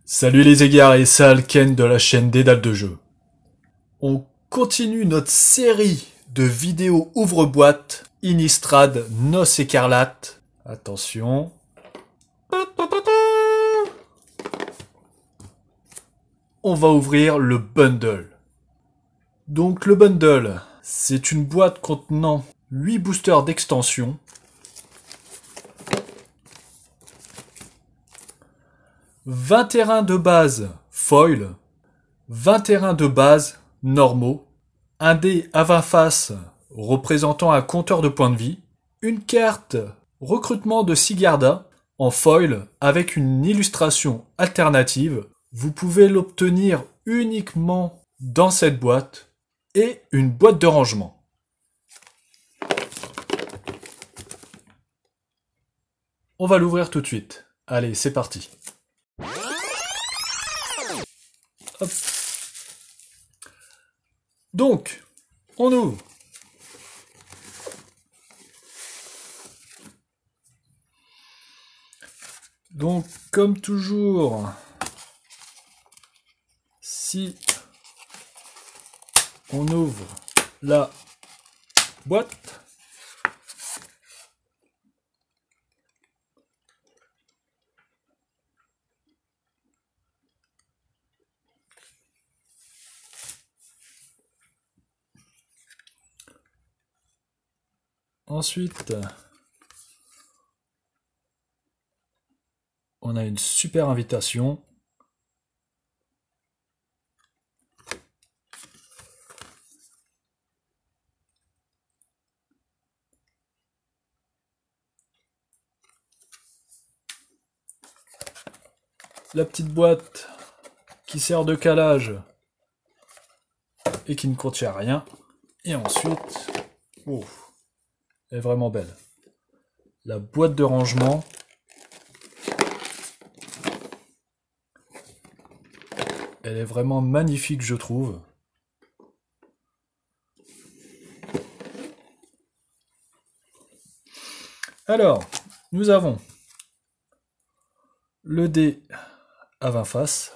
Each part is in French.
Salut les égarés, c'est Alken de la chaîne Dédale de jeux. On continue notre série de vidéos ouvre-boîte Innistrad Noce Écarlate. Attention. On va ouvrir le bundle. Donc le bundle, c'est une boîte contenant 8 boosters d'extension. « 20 terrains de base foil, 20 terrains de base normaux, un dé à 20 faces représentant un compteur de points de vie, une carte recrutement de Sigarda en foil avec une illustration alternative. Vous pouvez l'obtenir uniquement dans cette boîte et une boîte de rangement. On va l'ouvrir tout de suite. Allez, c'est parti. Hop. Donc, on ouvre. Donc, comme toujours, si on ouvre la boîte, ensuite, on a une super invitation. La petite boîte qui sert de calage et qui ne contient rien. Et ensuite, oh, elle est vraiment belle. La boîte de rangement. Elle est vraiment magnifique, je trouve. Alors, nous avons le dé à 20 faces.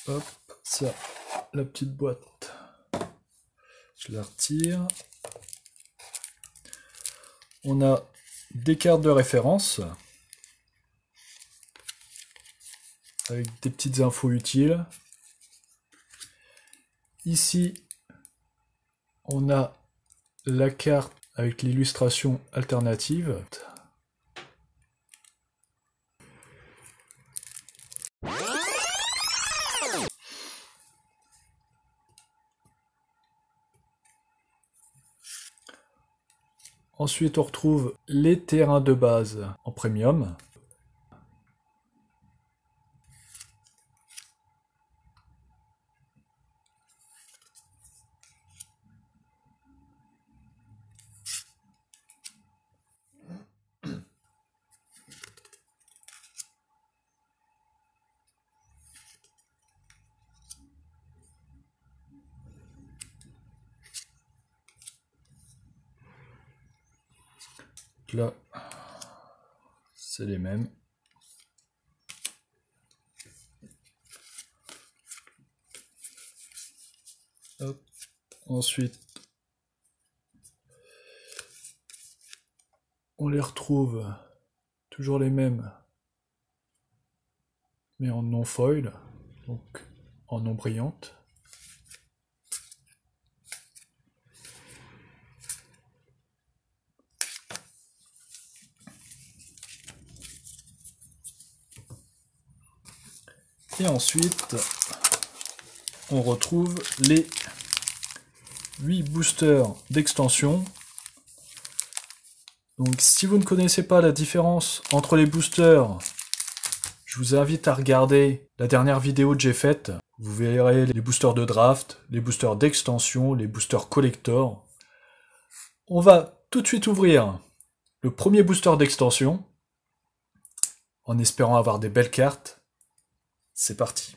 Hop, ça, la petite boîte. Je la retire. On a des cartes de référence avec des petites infos utiles. Ici, on a la carte avec l'illustration alternative. Ensuite, on retrouve les terrains de base en premium. Là, c'est les mêmes. Hop. Ensuite, on les retrouve toujours les mêmes, mais en non foil, donc en non brillante. Et ensuite, on retrouve les 8 boosters d'extension. Donc si vous ne connaissez pas la différence entre les boosters, je vous invite à regarder la dernière vidéo que j'ai faite. Vous verrez les boosters de draft, les boosters d'extension, les boosters collector. On va tout de suite ouvrir le premier booster d'extension, en espérant avoir des belles cartes. C'est parti.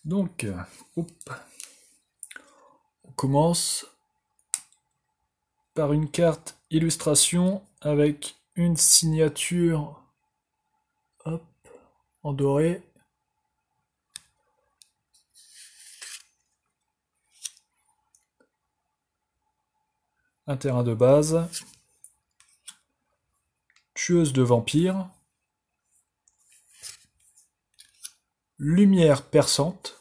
Donc, on commence par une carte illustration avec une signature en doré. Un terrain de base. Tueuse de vampires. Lumière perçante.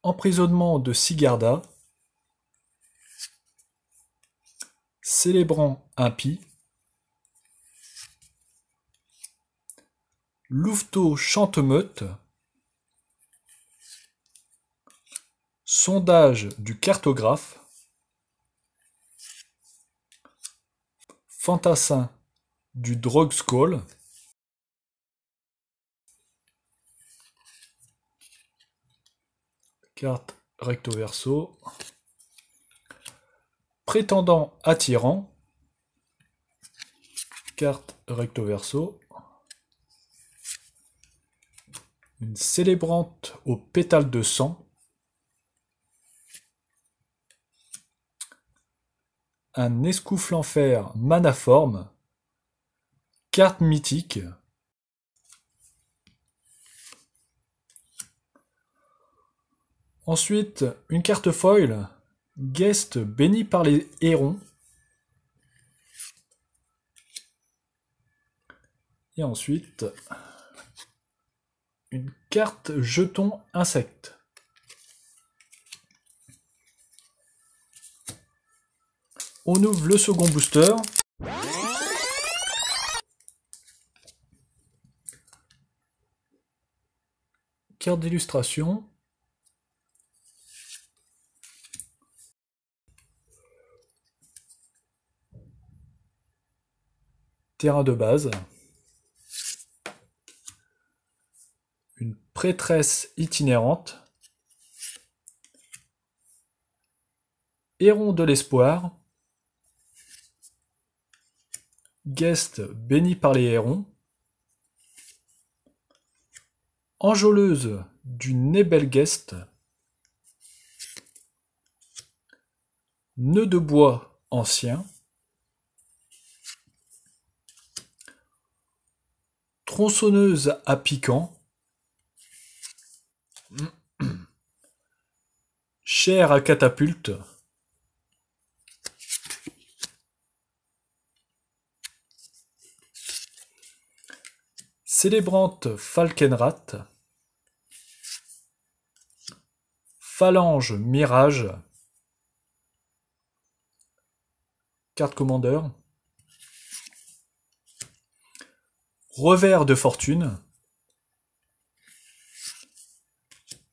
Emprisonnement de Sigarda. Célébrant impie. Louveteau chantemeute. Sondage du cartographe. Fantassin du Drogskull. Carte recto verso. Prétendant attirant. Carte recto verso. Une célébrante aux pétales de sang. Un escoufle en fer manaforme. Carte mythique. Ensuite, une carte foil. Guest béni par les hérons. Et ensuite, une carte jeton insecte. On ouvre le second booster. Carte d'illustration. Terrain de base. Une prêtresse itinérante. Héron de l'espoir. Guest béni par les hérons. Enjôleuse du Nebelgest. Nœud de bois ancien. Tronçonneuse à piquant. Chair à catapulte. Célébrante Falkenrat. Phalange Mirage. Carte commandeur. Revers de fortune.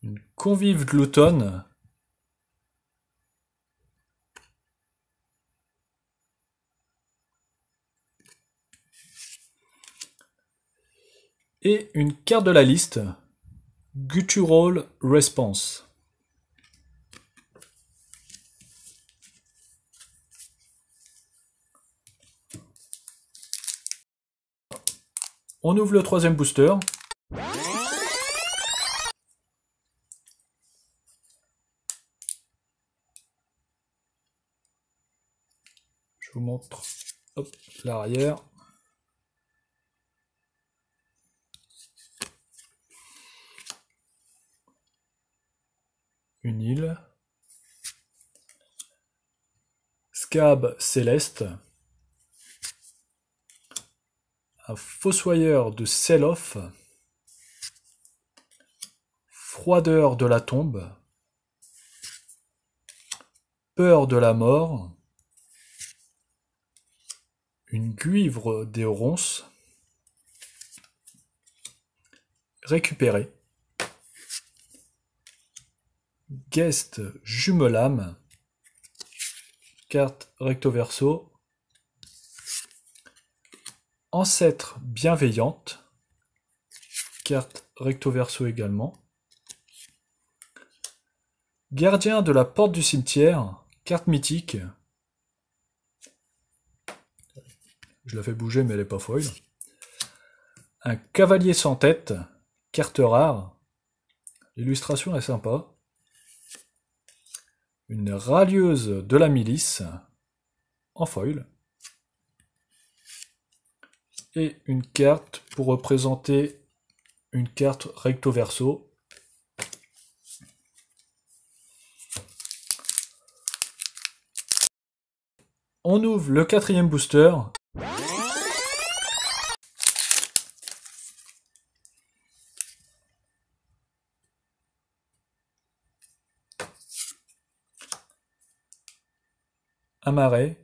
Une convive de l'automne. Et une carte de la liste. Guttural Response. On ouvre le troisième booster. Je vous montre l'arrière. Une île. Scab céleste. Un fossoyeur de Sell-Off. Froideur de la tombe. Peur de la mort. Une guivre des ronces. Récupérer. Guest jumelame. Carte recto verso. Ancêtre bienveillante. Carte recto verso également. Gardien de la porte du cimetière. Carte mythique. Je la fais bouger mais elle n'est pas foil. Un cavalier sans tête, carte rare. L'illustration est sympa. Une ralieuse de la milice en foil. Et une carte pour représenter une carte recto verso. On ouvre le 4e booster. Un marais,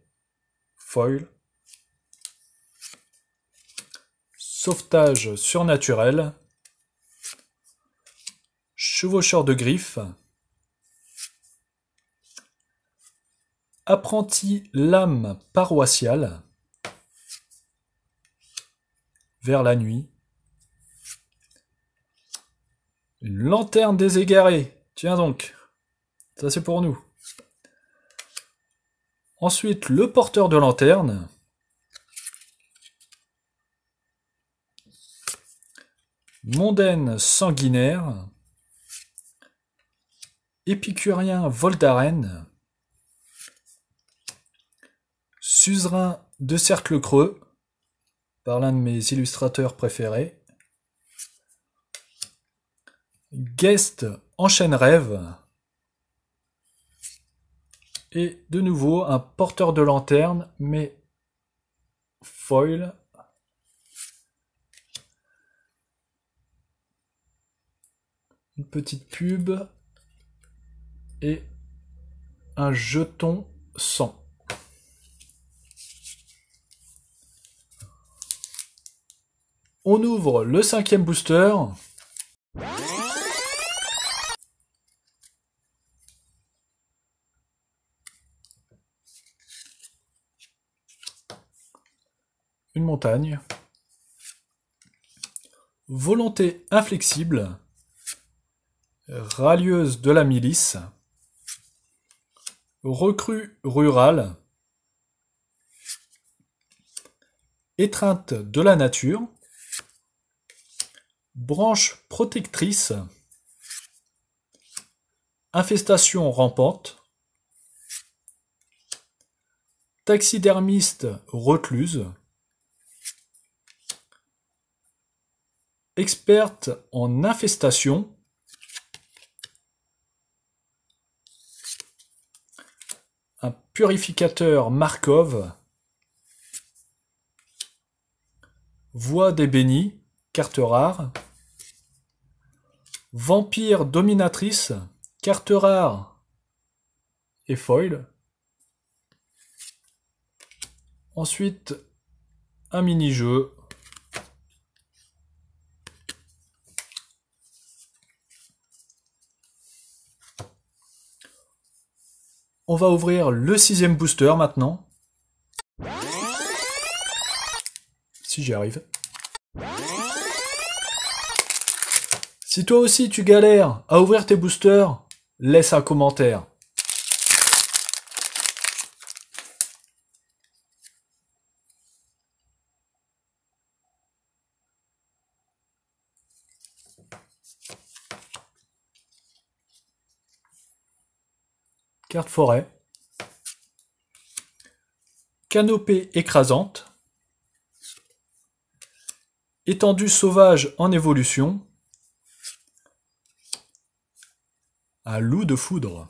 foil, sauvetage surnaturel, chevaucheur de griffes, apprenti lame paroissiale, vers la nuit, une lanterne des égarés, tiens donc, ça c'est pour nous. Ensuite, le porteur de lanterne. Mondaine sanguinaire. Épicurien Voldaren. Suzerain de cercle creux, par l'un de mes illustrateurs préférés. Guest enchaîne rêve. Et de nouveau, un porteur de lanterne, mais foil. Une petite pub. Et un jeton 100. On ouvre le 5e booster. Une montagne. Volonté inflexible. Ralieuse de la milice. Recrue rurale. Étreinte de la nature. Branche protectrice. Infestation rampante. Taxidermiste recluse. Experte en infestation. Un purificateur Markov. Voix des bénis, carte rare. Vampire dominatrice, carte rare et foil. Ensuite, un mini-jeu. On va ouvrir le 6e booster maintenant. Si j'y arrive. Si toi aussi tu galères à ouvrir tes boosters, laisse un commentaire. Carte forêt. Canopée écrasante. Étendue sauvage en évolution. Un loup de foudre.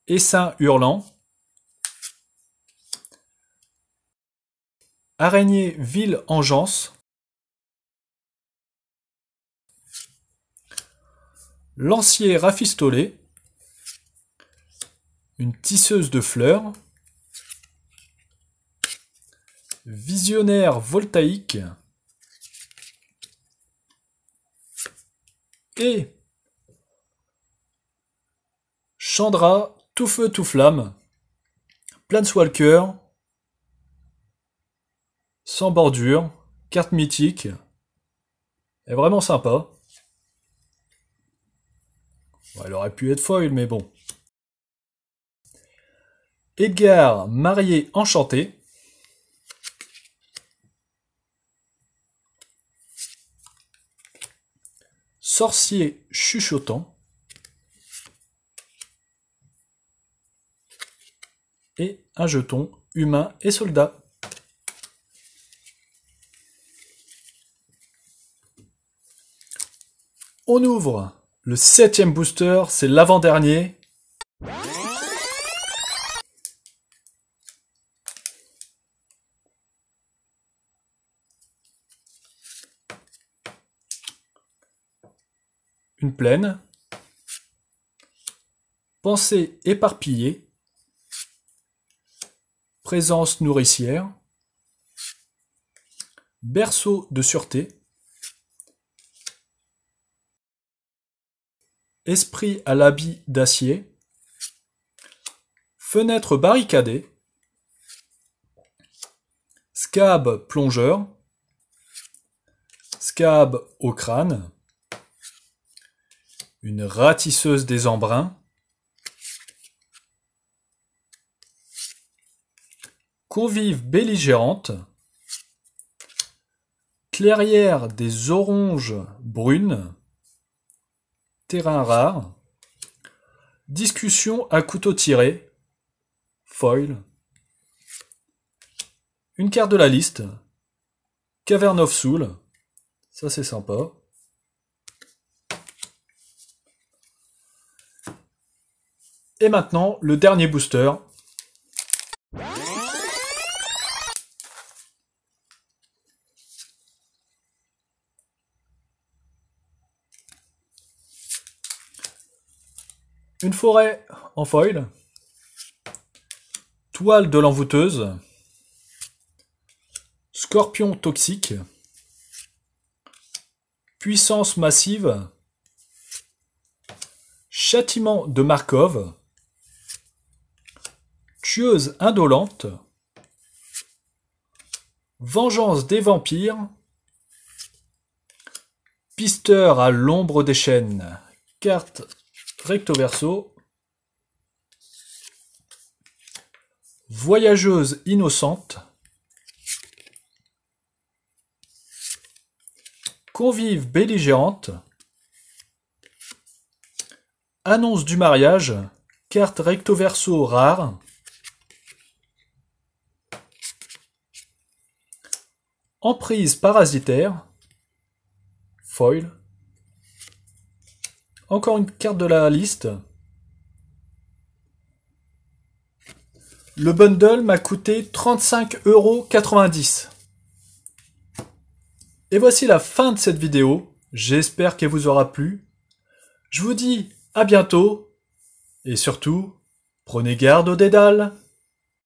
Essaim hurlant. Araignée ville engeance. Lancier rafistolé. Une tisseuse de fleurs. Visionnaire voltaïque. Et Chandra, tout feu, tout flamme. Planeswalker. Sans bordure. Carte mythique. Est vraiment sympa. Bon, elle aurait pu être foil, mais bon. Edgar, marié enchanté. sorcier chuchotant et un jeton humain et soldat. On ouvre le 7e booster, c'est l'avant-dernier. Une plaine. Pensée éparpillée. Présence nourricière. Berceau de sûreté. Esprit à l'habit d'acier. Fenêtre barricadée. Scab plongeur. Scab au crâne. Une ratisseuse des embruns. Convive belligérante. Clairière des oranges brunes. Terrain rare. Discussion à couteau tiré. Foil. Une carte de la liste. Cavern of Soul. Ça c'est sympa. Et maintenant, le dernier booster. Une forêt en foil. Toile de l'envoûteuse. Scorpion toxique. Puissance massive. Châtiment de Markov. Tueuse indolente. Vengeance des vampires. Pisteur à l'ombre des chênes. Carte recto verso. Voyageuse innocente. Convive belligérante. Annonce du mariage. Carte recto verso rare. Emprise parasitaire. Foil. Encore une carte de la liste. Le bundle m'a coûté 35,90 €. Et voici la fin de cette vidéo. J'espère qu'elle vous aura plu. Je vous dis à bientôt. Et surtout, prenez garde aux dédales.